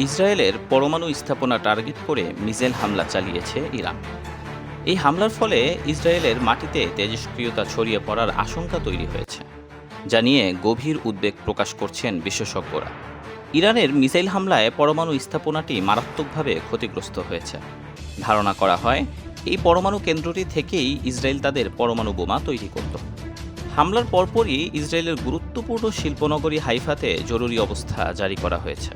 ইসরায়েলের পরমাণু স্থাপনা টার্গেট করে মিসাইল হামলা চালিয়েছে ইরান। এই হামলার ফলে ইসরায়েলের মাটিতে তেজস্ক্রিয়তা ছড়িয়ে পড়ার আশঙ্কা তৈরি হয়েছে, যা নিয়ে গভীর উদ্বেগ প্রকাশ করছেন বিশেষজ্ঞরা। ইরানের মিসাইল হামলায় পরমাণু স্থাপনাটি মারাত্মকভাবে ক্ষতিগ্রস্ত হয়েছে। ধারণা করা হয় এই পরমাণু কেন্দ্রটি থেকেই ইসরায়েল তাদের পরমাণু বোমা তৈরি করত। হামলার পরপরই ইসরায়েলের গুরুত্বপূর্ণ শিল্পনগরী হাইফাতে জরুরি অবস্থা জারি করা হয়েছে।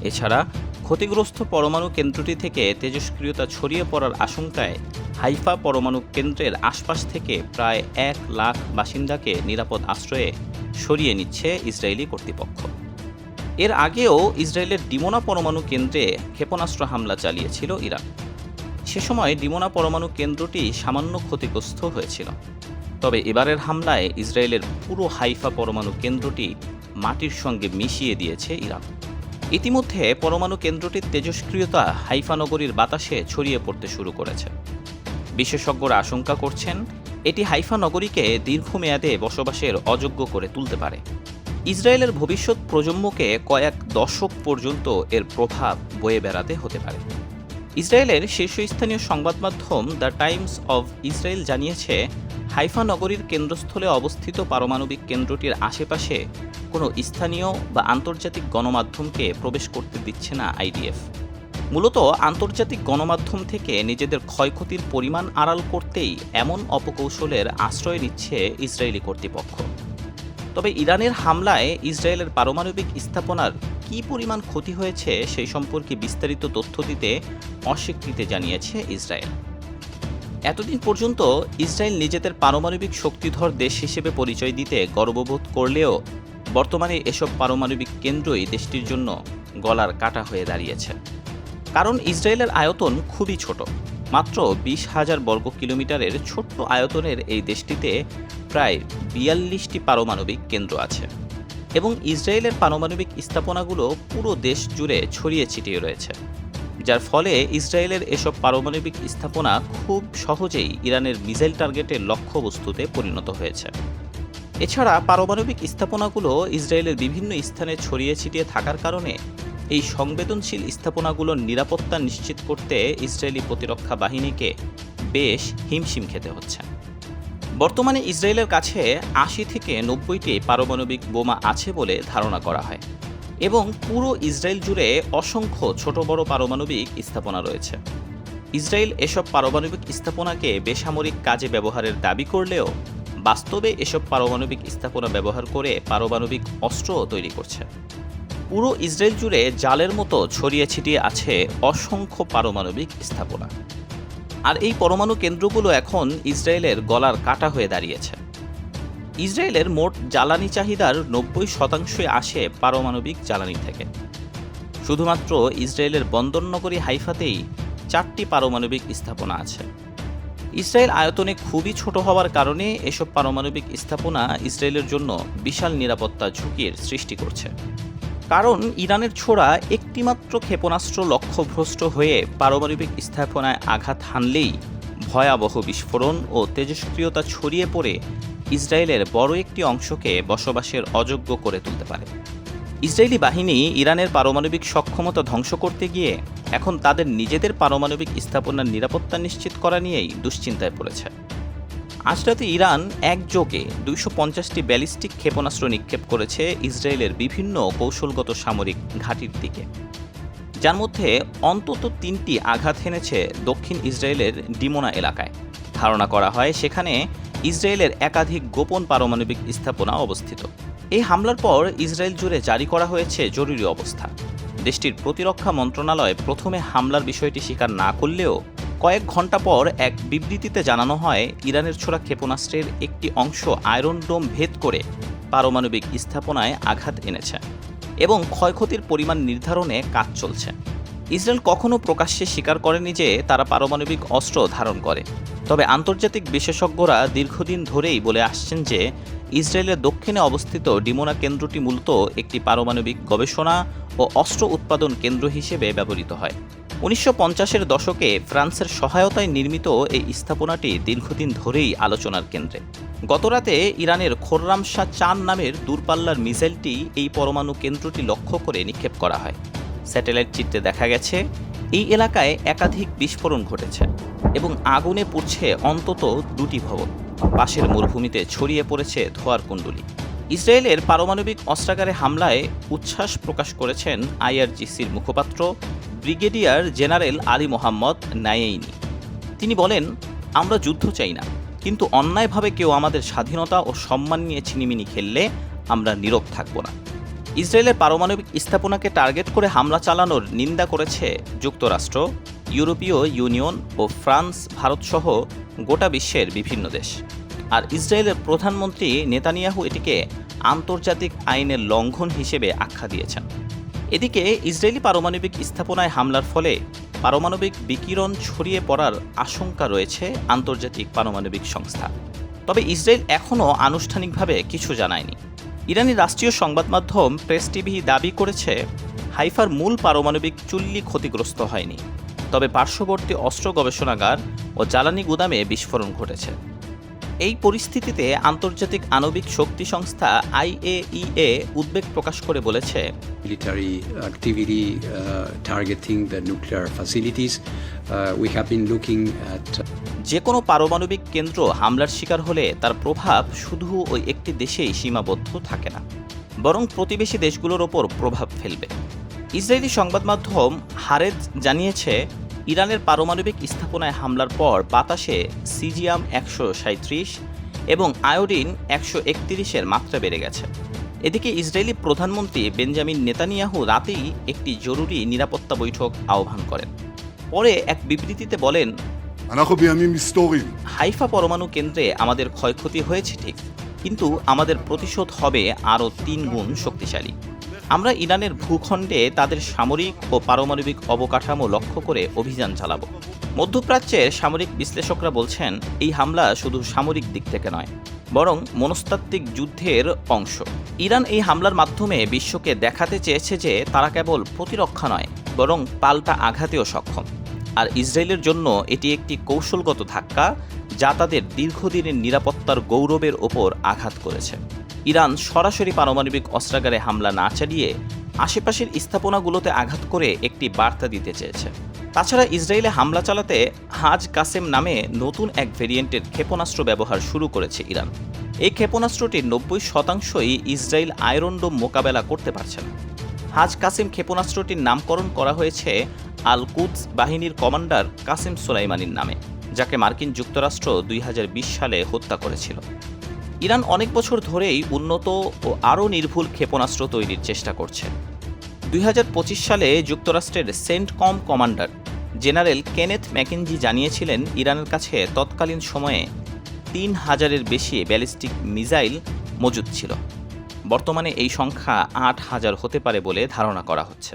এছাড়া ক্ষতিগ্রস্ত পরমাণু কেন্দ্রটি থেকে তেজস্ক্রিয়তা ছড়িয়ে পড়ার আশঙ্কায় হাইফা পরমাণু কেন্দ্রের আশপাশ থেকে প্রায় 1,00,000 বাসিন্দাকে নিরাপদ আশ্রয়ে সরিয়ে নিচ্ছে ইসরায়েলি কর্তৃপক্ষ। এর আগেও ইসরায়েলের ডিমোনা পরমাণু কেন্দ্রে ক্ষেপণাস্ত্র হামলা চালিয়েছিল ইরান। সে সময় ডিমোনা পরমাণু কেন্দ্রটি সামান্য ক্ষতিগ্রস্ত হয়েছিল। তবে এবারের হামলায় ইসরায়েলের পুরো হাইফা পরমাণু কেন্দ্রটি মাটির সঙ্গে মিশিয়ে দিয়েছে ইরান। ইতিমধ্যে পরমাণু কেন্দ্রটির তেজস্ক্রিয়তা হাইফা নগরীর বাতাসে ছড়িয়ে পড়তে শুরু করেছে। বিশেষজ্ঞরা আশঙ্কা করছেন এটি হাইফা নগরীকে দীর্ঘমেয়াদে বসবাসের অযোগ্য করে তুলতে পারে। ইসরায়েলের ভবিষ্যৎ প্রজন্মকে কয়েক দশক পর্যন্ত এর প্রভাব বয়ে বেড়াতে হতে পারে। ইসরায়েলের শীর্ষস্থানীয় সংবাদ মাধ্যম দ্য টাইমস অব ইসরায়েল জানিয়েছে, হাইফা নগরীর কেন্দ্রস্থলে অবস্থিত পারমাণবিক কেন্দ্রটির আশেপাশে কোনো স্থানীয় বা আন্তর্জাতিক গণমাধ্যমকে প্রবেশ করতে দিচ্ছে না আইডিএফ। মূলত আন্তর্জাতিক গণমাধ্যম থেকে নিজেদের ক্ষয়ক্ষতির পরিমাণ আড়াল করতেই এমন অপকৌশলের আশ্রয় নিচ্ছে ইসরায়েলি কর্তৃপক্ষ। তবে ইরানের হামলায় ইসরায়েলের পারমাণবিক স্থাপনার কী পরিমাণ ক্ষতি হয়েছে সেই সম্পর্কে বিস্তারিত তথ্য দিতে অস্বীকৃতি জানিয়েছে ইসরায়েল। এতদিন পর্যন্ত ইসরায়েল নিজেদের পারমাণবিক শক্তিধর দেশ হিসেবে পরিচয় দিতে গর্ববোধ করলেও বর্তমানে এসব পারমাণবিক কেন্দ্রই দেশটির জন্য গলার কাটা হয়ে দাঁড়িয়েছে। কারণ ইসরায়েলের আয়তন খুবই ছোট, মাত্র 20,000 বর্গ কিলোমিটারের ছোট্ট আয়তনের এই দেশটিতে প্রায় 42টি পারমাণবিক কেন্দ্র আছে এবং ইসরায়েলের পারমাণবিক স্থাপনাগুলো পুরো দেশ জুড়ে ছড়িয়ে ছিটিয়ে রয়েছে, যার ফলে ইসরায়েলের এসব পারমাণবিক স্থাপনা খুব সহজেই ইরানের মিসাইল টার্গেটের লক্ষ্যবস্তুতে পরিণত হয়েছে। এছাড়া পারমাণবিক স্থাপনাগুলো ইসরায়েলের বিভিন্ন স্থানে ছড়িয়ে ছিটিয়ে থাকার কারণে এই সংবেদনশীল স্থাপনাগুলোর নিরাপত্তা নিশ্চিত করতে ইসরায়েলি প্রতিরক্ষা বাহিনীকে বেশ হিমশিম খেতে হচ্ছে। বর্তমানে ইসরায়েলের কাছে 80 থেকে 90টি পারমাণবিক বোমা আছে বলে ধারণা করা হয় এবং পুরো ইসরায়েল জুড়ে অসংখ্য ছোট বড় পারমাণবিক স্থাপনা রয়েছে। ইসরায়েল এসব পারমাণবিক স্থাপনাকে বেসামরিক কাজে ব্যবহারের দাবি করলেও বাস্তবে এসব পারমাণবিক স্থাপনা ব্যবহার করে পারমাণবিক অস্ত্র তৈরি করছে। পুরো ইসরায়েল জুড়ে জালের মতো ছড়িয়ে ছিটিয়ে আছে অসংখ্য পারমাণবিক স্থাপনা। আর এই পরমাণু কেন্দ্রগুলো এখন ইসরায়েলের গলার কাটা হয়ে দাঁড়িয়েছে। ইসরায়েলের মোট জ্বালানি চাহিদার 90% আসে পারমাণবিক জ্বালানি থেকে। শুধুমাত্র ইসরায়েলের বন্দরনগরী হাইফাতেই 4টি পারমাণবিক স্থাপনা আছে। ইসরায়েল আয়তনে খুবই ছোট হওয়ার কারণে এসব পারমাণবিক স্থাপনা ইসরায়েলের জন্য বিশাল নিরাপত্তা ঝুঁকির সৃষ্টি করছে। কারণ ইরানের ছোড়া একটিমাত্র ক্ষেপণাস্ত্র লক্ষ্যভ্রষ্ট হয়ে পারমাণবিক স্থাপনায় আঘাত হানলেই ভয়াবহ বিস্ফোরণ ও তেজস্ক্রিয়তা ছড়িয়ে পড়ে ইসরায়েলের বড় একটি অংশকে বসবাসের অযোগ্য করে তুলতে পারে। ইসরায়েলি বাহিনী ইরানের পারমাণবিক সক্ষমতা ধ্বংস করতে গিয়ে এখন তাদের নিজেদের পারমাণবিক স্থাপনার নিরাপত্তা নিশ্চিত করা নিয়েই দুশ্চিন্তায় পড়েছে। আজ রাতে ইরান একযোগে 250টি ব্যালিস্টিক ক্ষেপণাস্ত্র নিক্ষেপ করেছে ইসরায়েলের বিভিন্ন কৌশলগত সামরিক ঘাঁটির দিকে, যার মধ্যে অন্তত 3টি আঘাত হেনেছে দক্ষিণ ইসরায়েলের ডিমোনা এলাকায়। ধারণা করা হয় সেখানে ইসরায়েলের একাধিক গোপন পারমাণবিক স্থাপনা অবস্থিত। এই হামলার পর ইসরায়েল জুড়ে জারি করা হয়েছে জরুরি অবস্থা। দেশটির প্রতিরক্ষা মন্ত্রণালয় প্রথমে হামলার বিষয়টি স্বীকার না করলেও কয়েক ঘন্টা পর এক বিবৃতিতে জানানো হয় ইরানের ছোড়া ক্ষেপণাস্ত্রের একটি অংশ আয়রন ডোম ভেদ করে পারমাণবিক স্থাপনায় আঘাত এনেছে এবং ক্ষয়ক্ষতির পরিমাণ নির্ধারণে কাজ চলছে। ইসরায়েল কখনও প্রকাশ্যে স্বীকার করেনি যে তারা পারমাণবিক অস্ত্র ধারণ করে, তবে আন্তর্জাতিক বিশেষজ্ঞরা দীর্ঘদিন ধরেই বলে আসছেন যে ইসরায়েলের দক্ষিণে অবস্থিত ডিমোনা কেন্দ্রটি মূলত একটি পারমাণবিক গবেষণা ও অস্ত্র উৎপাদন কেন্দ্র হিসেবে ব্যবহৃত হয়। 1950-এর দশকে ফ্রান্সের সহায়তায় নির্মিত এই স্থাপনাটি দীর্ঘদিন ধরেই আলোচনার কেন্দ্রে। গতরাতে ইরানের খোররাম শাহ 4 নামের দূরপাল্লার মিসাইলটি এই পরমাণু কেন্দ্রটি লক্ষ্য করে নিক্ষেপ করা হয়, স্যাটেলাইট চিত্রে দেখা গেছে এই এলাকায় একাধিক বিস্ফোরণ ঘটেছে এবং আগুনে পুড়ছে অন্তত 2টি ভবন। পাশের মরুভূমিতে ছড়িয়ে পড়েছে ধোঁয়ার কুণ্ডলী। ইসরায়েলের পারমাণবিক অস্ত্রাগারে হামলায় উচ্ছ্বাস প্রকাশ করেছেন আইআরজিসির মুখপাত্র ব্রিগেডিয়ার জেনারেল আলী মোহাম্মদ নায়েইনি। তিনি বলেন, আমরা যুদ্ধ চাই না, কিন্তু অন্যায়ভাবে কেউ আমাদের স্বাধীনতা ও সম্মান নিয়ে ছিনিমিনি খেললে আমরা নীরব থাকব না। ইসরায়েলের পারমাণবিক স্থাপনাকে টার্গেট করে হামলা চালানোর নিন্দা করেছে যুক্তরাষ্ট্র, ইউরোপীয় ইউনিয়ন ও ফ্রান্স, ভারতসহ গোটা বিশ্বের বিভিন্ন দেশ। আর ইসরায়েলের প্রধানমন্ত্রী নেতানিয়াহু এটিকে আন্তর্জাতিক আইনের লঙ্ঘন হিসেবে আখ্যা দিয়েছেন। এদিকে ইসরায়েলি পারমাণবিক স্থাপনায় হামলার ফলে পারমাণবিক বিকিরণ ছড়িয়ে পড়ার আশঙ্কা রয়েছে আন্তর্জাতিক পারমাণবিক সংস্থা। তবে ইসরায়েল এখনও আনুষ্ঠানিকভাবে কিছু জানায়নি। ইরানি রাষ্ট্রীয় সংবাদ মাধ্যম প্রেস টিভি দাবি করেছে, হাইফার মূল পারমাণবিক চুল্লি ক্ষতিগ্রস্ত হয়নি, তবে পার্শ্ববর্তী অস্ত্র গবেষণাগার ও জ্বালানি গুদামে বিস্ফোরণ ঘটেছে। এই পরিস্থিতিতে আন্তর্জাতিক আণবিক শক্তি সংস্থা IAEA উদ্বেগ প্রকাশ করে বলেছে, military activity targeting the nuclear facilities. We have been looking at যে কোনো পারমাণবিক কেন্দ্র হামলার শিকার হলে তার প্রভাব শুধু ওই একটি দেশেই সীমাবদ্ধ থাকে না, বরং প্রতিবেশী দেশগুলোর ওপর প্রভাব ফেলবে। ইসরায়েলি সংবাদ মাধ্যম হারেজ জানিয়েছে, ইরানের পারমাণবিক স্থাপনায় হামলার পর বাতাসে সিজিয়াম 137 এবং আয়োডিন 131-এর মাত্রা বেড়ে গেছে। এদিকে ইসরায়েলি প্রধানমন্ত্রী বেঞ্জামিন নেতানিয়াহু রাতেই একটি জরুরি নিরাপত্তা বৈঠক আহ্বান করেন। পরে এক বিবৃতিতে বলেন, হাইফা পরমাণু কেন্দ্রে আমাদের ক্ষয়ক্ষতি হয়েছে ঠিক, কিন্তু আমাদের প্রতিশোধ হবে আরও 3 গুণ শক্তিশালী। আমরা ইরানের ভূখণ্ডে তাদের সামরিক ও পারমাণবিক অবকাঠামো লক্ষ্য করে অভিযান চালাব। মধ্যপ্রাচ্যের সামরিক বিশ্লেষকরা বলছেন, এই হামলা শুধু সামরিক দিক থেকে নয়, বরং মনস্তাত্ত্বিক যুদ্ধের অংশ। ইরান এই হামলার মাধ্যমে বিশ্বকে দেখাতে চেয়েছে যে তারা কেবল প্রতিরক্ষা নয়, বরং পাল্টা আঘাতেও সক্ষম। আর ইসরায়েলের জন্য এটি একটি কৌশলগত ধাক্কা, যা তাদের দীর্ঘদিনের নিরাপত্তার গৌরবের ওপর আঘাত করেছে। ইরান সরাসরি পারমাণবিক অস্ত্রাগারে হামলা না চালিয়ে আশেপাশের স্থাপনাগুলোতে আঘাত করে একটি বার্তা দিতে চেয়েছে। তাছাড়া ইসরায়েলে হামলা চালাতে হাজ কাসেম নামে নতুন এক ভেরিয়েন্টের ক্ষেপণাস্ত্র ব্যবহার শুরু করেছে ইরান। এই ক্ষেপণাস্ত্রটির 90%ই ইসরায়েল আয়রন ডোম মোকাবেলা করতে পারছে না। হাজ কাসেম ক্ষেপণাস্ত্রটির নামকরণ করা হয়েছে আল কুদস বাহিনীর কমান্ডার কাসেম সোলাইমানির নামে, যাকে মার্কিন যুক্তরাষ্ট্র 2020 সালে হত্যা করেছিল। ইরান অনেক বছর ধরেই উন্নত ও আরও নির্ভুল ক্ষেপণাস্ত্র তৈরির চেষ্টা করছে। 2025 সালে যুক্তরাষ্ট্রের CENTCOM commander general Kenneth McKenzie জানিয়েছিলেন, ইরানের কাছে তৎকালীন সময়ে 3000-এর বেশি ব্যালিস্টিক মিসাইল মজুদ ছিল। বর্তমানে এই সংখ্যা 8000 হতে পারে বলে ধারণা করা হচ্ছে।